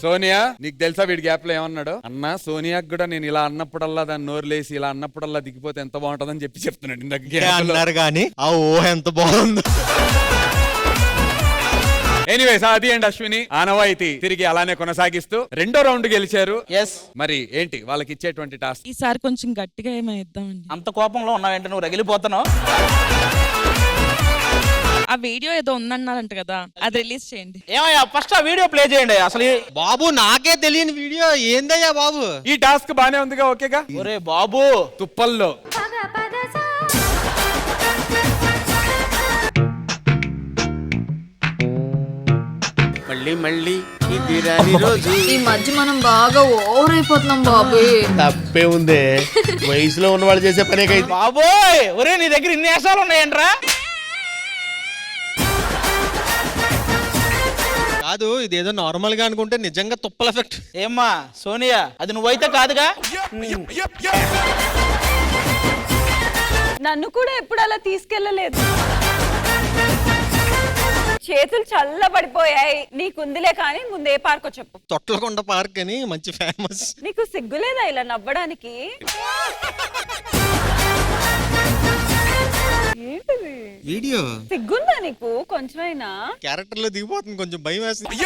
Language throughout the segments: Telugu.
సోనియా నీకు తెలుసా వీడి గ్యాప్ లో ఏమన్నాడు? అన్నా సోనియాకి కూడా నేను ఇలా అన్నప్పుడల్లా దాన్ని నోరులేసి ఇలా అన్నప్పుడల్లా దిగిపోతే ఎంత బాగుంటదని చెప్తున్నాడు అన్నారు కానీ ఆ ఊహ ఎంత బాగుంది. ఎనీవేస్ అది అండ్ అశ్విని ఆనవాయితీ తిరిగి అలానే కొనసాగిస్తూ రెండో రౌండ్ గెలిచారు. మరి ఏంటి వాళ్ళకి ఇచ్చేటువంటి టాస్క్? ఈసారి కొంచెం గట్టిగా ఏమైనా ఇద్దామండి. అంత కోపంలో ఉన్నావేంటి నువ్వు? రగిలిపోతున్నావు. ఆ వీడియో ఏదో ఉందన్నారంట కదా, అది రిలీజ్ చేయండి. ఏమయ్యా ఫస్ట్ ఆ వీడియో ప్లే చేయండి. అసలు బాబు నాకే తెలియని వీడియో ఏందయ్యా బాబు? ఈ టాస్క్ బానే ఉందిగా? ఓకేగా? ఒరే బాబు తుప్పల్లో మళ్ళీ ఇది రాని రోజు. ఈ మధ్య మనం బాగా ఓవర్ అయిపోతున్నాం బాబు. తప్పే ఉందే, వయసులో ఉన్నవాళ్ళు చేసే పనే కైతే. బాబోయ్ ఒరే నీ దగ్గర ఇన్ని వేషాలు ఉన్నాయంట్రా? కాదు ఇదేదో నార్మల్ గా అనుకుంటే నిజంగా తుప్పల ఎఫెక్ట్. ఏమ్మా సోనియా అది నువ్వైతే కాదుగా? నన్ను కూడా ఎప్పుడు అలా తీసుకెళ్ళలేదు. చేతులు చల్లబడిపోయాయి. నీకుందిలే కానీ ముందు ఏ పార్కో చెప్పు. తొట్లకొండ పార్క్ అని మంచి ఫేమస్. నీకు సిగ్గులేదా ఇలా నవ్వడానికి? ఏంటిది వీడియో? సిగ్గుందా నీకు కొంచెమైనా? క్యారెక్టర్ లో దిగిపోతుంది, కొంచెం భయం వేస్తుంది.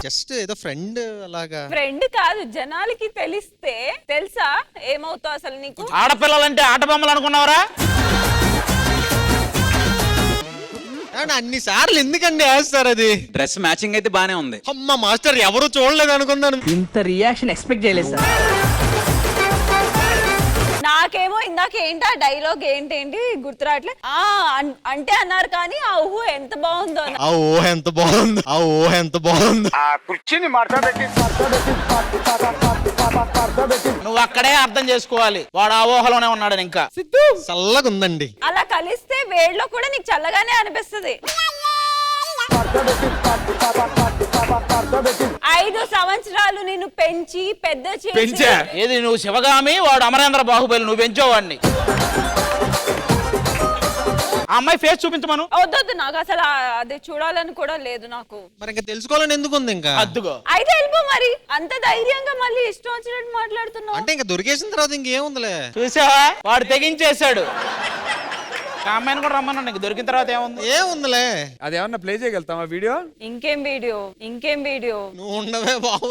జస్ట్ ఏదో ఫ్రెండ్ అలాగా. ఫ్రెండ్ కాదు, జనాలకి తెలిస్తే తెలుసా ఏమవుతావు అసలు నీకు? ఆడపిల్లలంటే ఆట బొమ్మలు అనుకున్నావరా? అన్ని సార్లు ఎందుకండి వేస్తారు? అది డ్రెస్ మ్యాచింగ్ అయితే బానే ఉంది. అమ్మ మాస్టర్ ఎవరు చూడలేదు అనుకున్నాను. ఇంత రియాక్షన్ ఎక్స్పెక్ట్ చేయలేదు సార్. నాకేమో ఇందాక ఏంటి ఆ డైలాగ్ ఏంటేంటి గుర్తురాట్లే. అంటే అన్నారు కానీ ఆ ఊహ ఎంత బాగుందో. ఆ ఊహ ఎంత బాగుంది, ఆ ఊహ ఎంత బాగుంది. ఆ కుర్చీని నువ్వు అక్కడే అర్థం చేసుకోవాలి, వాడు ఆ ఊహలోనే ఉన్నాడని. ఇంకా చల్లగా ఉందండి. అలా కలిస్తే వేడిలో కూడా నీకు చల్లగానే అనిపిస్తుంది. 5 సంవత్సరాలు నిన్ను పెంచి పెద్ద చేసి. ఏది నువ్వు శివగామి, వాడు అమరేంద్ర బాహుబలి, నువ్వు పెంచేవాడిని. ఆ అమ్మాయి ఫేస్ చూపించమను. వద్దొద్దు, నాకు అసలు అది చూడాలని కూడా లేదు నాకు. మరి ఇంకా తెలుసుకోవాలని ఎందుకు ఉంది? ఇంకా అద్దుగో అయితే వెళ్ళిపో మరి. అంత ధైర్యంగా మళ్ళీ ఇష్టం వచ్చినట్టు మాట్లాడుతున్నావు అంటే ఇంకా దొరికేసిన తర్వాత ఇంకేముందిలే. చూసావా వాడు తెగించేశాడు. అమ్మాయిని కూడా రమ్మన్నా, నీకు దొరికిన తర్వాత ఏముంది? ఏముందిలే. అదేమన్నా ప్లే చేయగలుగుతాం ఆ వీడియో? ఇంకేం వీడియో నువ్వు ఉండవే బాబు.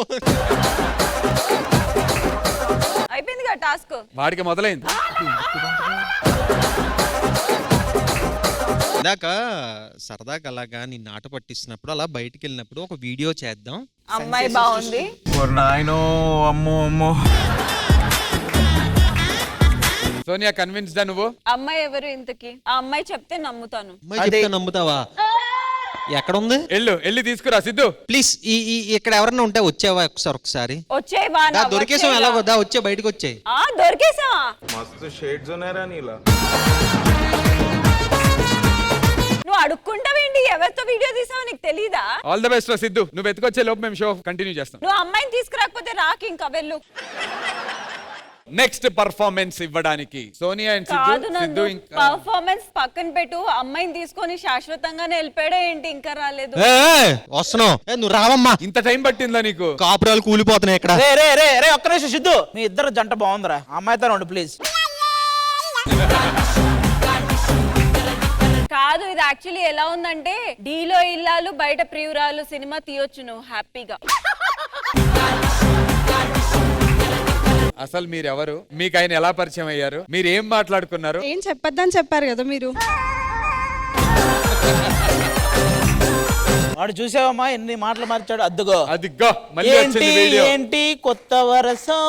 అయిపోయింది కదా టాస్క్. వాడికి మొదలైంది. ఇందాక సరదాగా అలాగా నీ నాట పట్టిస్తున్నప్పుడు అలా బయటికి వెళ్ళినప్పుడు ఒక వీడియో చేద్దాం. అమ్మాయి బాగుంది. అమ్మో సోనియా కన్విన్స్డా నువ్వు? అమ్మాయి ఎవరు ఇంతకి? ఆ అమ్మాయి చెప్తే నమ్ముతాను. నమ్ముతావా? ఎక్కడ వెళ్ళి తీసుకురా సిద్ధు ప్లీజ్. ఇక్కడ ఎవరన్నా ఉంటే వచ్చేవా ఒకసారి? వచ్చాయి దొరికేసాం. ఎలా వద్దా వచ్చే బయటకు వచ్చాయి. దొరికేసావా? మస్తు షేడ్స్ ఉన్నారా నీలా? నువ్వు అడుక్కుంటావేంటి? ఎవరితో వీడియో తీసావో నీకు తెలీదా? ఆల్ ది బెస్ట్ రా సిద్ధు. నువ్వు ఎత్తుకొచ్చే లోపు మేము షో కంటిన్యూ చేస్తాం. నువ్వు అమ్మాయిని తీసుకురాకపోతే రాకి ఇంకా వెళ్ళు. నెక్స్ట్ పర్ఫార్మెన్స్ ఇవ్వడానికి సోనియా అండ్ సిద్ధు. పర్ఫార్మెన్స్ పక్కన పెట్టు, అమ్మాయిని తీసుకొని శాశ్వతంగానే వెళ్ళిపోయాడా ఏంటి? ఇంకా రాలేదు. వస్తున్నావు. నువ్వు రావమ్మా. ఇంత టైం పట్టిందా నీకు? కాపురాలు కూలిపోతున్నాయి ఇక్కడ. రే ఒక్క నిమిషం సిద్ధు, మీ ఇద్దరు జంట బాగుందిరా. అమ్మాయితో రండి ప్లీజ్. కాదు, ఇది యాక్చువల్లీ ఎలా ఉందంటే డీలో ఇల్లాలు బయట ప్రియురాలు సినిమా తీయొచ్చు నువ్వు హ్యాపీగా. అసలు మీరెవరు? మీకు ఆయన ఎలా పరిచయం అయ్యారు? మీరు ఏం మాట్లాడుకున్నారు? ఏం చెప్పొద్దని చెప్పారు కదా మీరు. వాడు చూసావమ్మా ఎన్ని మాటలు మార్చాడు. అద్దుగో అదిగో మళ్ళీ వచ్చింది వీడియో. ఏంటి కొత్త వరసం?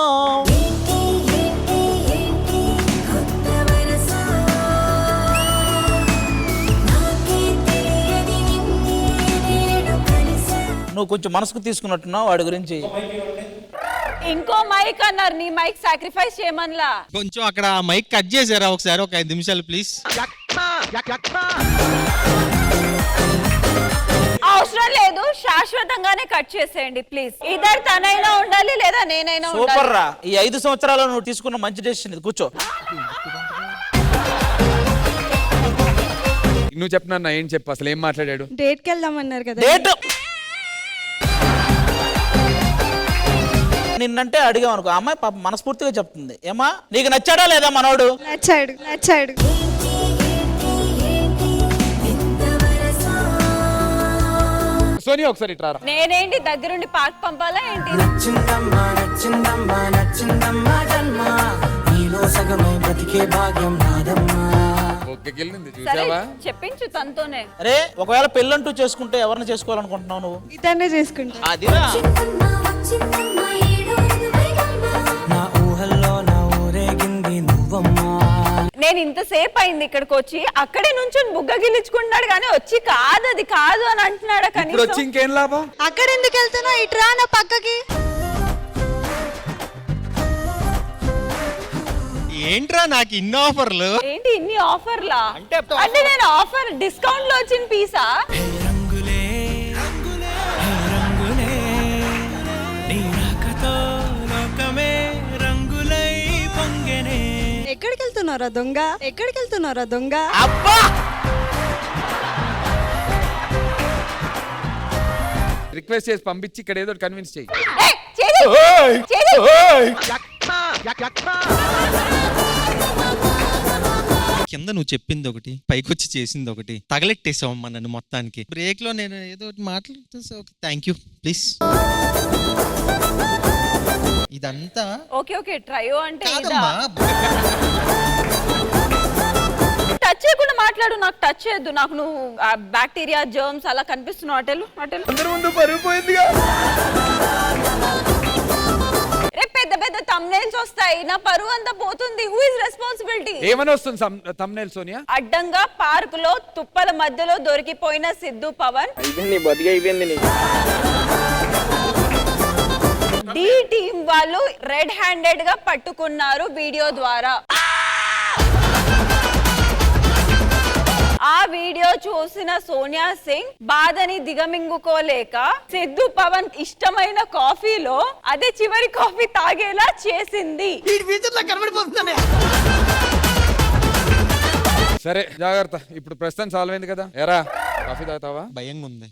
నువ్వు కొంచెం మనసుకు తీసుకున్నట్టున్నావు వాడి గురించి. ఇంకో మైక్ అన్నారు, నీ మైక్ సాక్రిఫైస్ చేయమనిలా. కొంచెం అక్కడ మైక్ కట్ చేసారా ఒకసారి? ఒక 5 నిమిషాలు ప్లీజ్. అవసరం లేదు, శాశ్వతంగానే కట్ చేసేయండి ప్లీజ్. ఇద్దరు తనైనా ఉండాలి లేదా నేనైనా ఉండాలి. సూపర్ రా. ఈ 5 సంవత్సరాలు నువ్వు తీసుకున్న మంచి డెసిషన్ ఇది. కూర్చో. నువ్వు చెప్పినా ఏం చెప్పు, అసలు ఏం మాట్లాడాడు? డేట్కి వెళ్దామన్నారు కదా. డేట్ నిన్నంటే అడిగాం అనుకో, అమ్మాయి పాప మనస్ఫూర్తిగా చెప్తుంది, ఏమా నీకు నచ్చాడా లేదా మనోడు? నచ్చాడు నచ్చాడు. సోనియా ఒకసారి ఇట్రా. నేనేంటి దగ్గరుండి పార్క్ పంపాలా ఏంటి? ఓకే గెలింది సరే చూసావా? చెప్పించు తనతోనే. అరే ఒకవేళ పెళ్ళంటూ చేసుకుంటే ఎవరిని చేసుకోవాలనుకుంటున్నావు నువ్వు? ఇతన్నే చేసుకుంటా. అదిరా నేను ఇంతసేపు అయింది ఇక్కడికి వచ్చి, అక్కడే నుంచి బుగ్గ గిల్లించుకుంటున్నాడు కానీ వచ్చి కాదు అది కాదు అని అంటున్నాడా? ఇప్పుడు వచ్చి కనీసం ఇంకేం లాభం? అక్కడ ఎందుకు వెళ్తున్నావు? ఇట్రా నా పక్కకి. ఏంట్రా నాకు ఇన్ని ఆఫర్లు? ఏంటి ఇన్ని ఆఫర్లా? అంటే నేను ఆఫర్ డిస్కౌంట్ లో వచ్చిన పీసా? ఎక్కడికి వెళ్తున్నారా దొంగ? ఎక్కడికి వెళ్తున్నారా దొంగ? అబ్బా రిక్వెస్ట్ చేసి పంపించి ఇక్కడ ఏదో కన్విన్స్ చెయ్యి. ఏయ్, చేయి, చేయి. కింద నువ్వు చెప్పింది ఒకటి, పైకొచ్చి చేసింది ఒకటి, తగలెట్టేసావమ్మా నన్ను మొత్తానికి. బ్రేక్ లో నేను ఏదో ఒకటి మాట్లాడుతూ థ్యాంక్ యూ ప్లీజ్. ఇదంతా ఓకే ఓకే ట్రయో అంటే ఇదా? కాదమ్మా. టచ్ చేయకుండా మాట్లాడు, నాకు టచ్ చేయొద్దు. నాకు నువ్వు బ్యాక్టీరియా జర్మ్స్ అలా కనిపిస్తున్నావు. అటెలు అటెలు. అందరి ముందు పరుగు పోయిందిగా. రేపు పెద్ద పెద్ద thumbnails వస్తాయి, నా పరువు అంతా పోతుంది. Who is responsibility? ఏమని వస్తుంది thumbnail సోనియా? అడ్డంగా పార్క్ లో తుప్పల మధ్యలో దొరికిపోయిన సిద్ధు పవన్. అయిపోయింది బతికి అయిపోయింది నీకు. డి టీం వాళ్ళు రెడ్ హ్యాండెడ్ గా పట్టుకున్నారు వీడియో ద్వారా. ఆ వీడియో చూసిన సోనియా సింగ్ బాధని దిగమింగుకోలేక సిద్ధు పవన్ ఇష్టమైన కాఫీలో అదే చివరి కాఫీ తాగేలా చేసింది. సరే జాగ్రత్త, ఇప్పుడు ప్రస్తుతం సాల్వ్ అయింది కదా. ఎరా కాఫీ తాగుతావా? భయంగా ఉంది.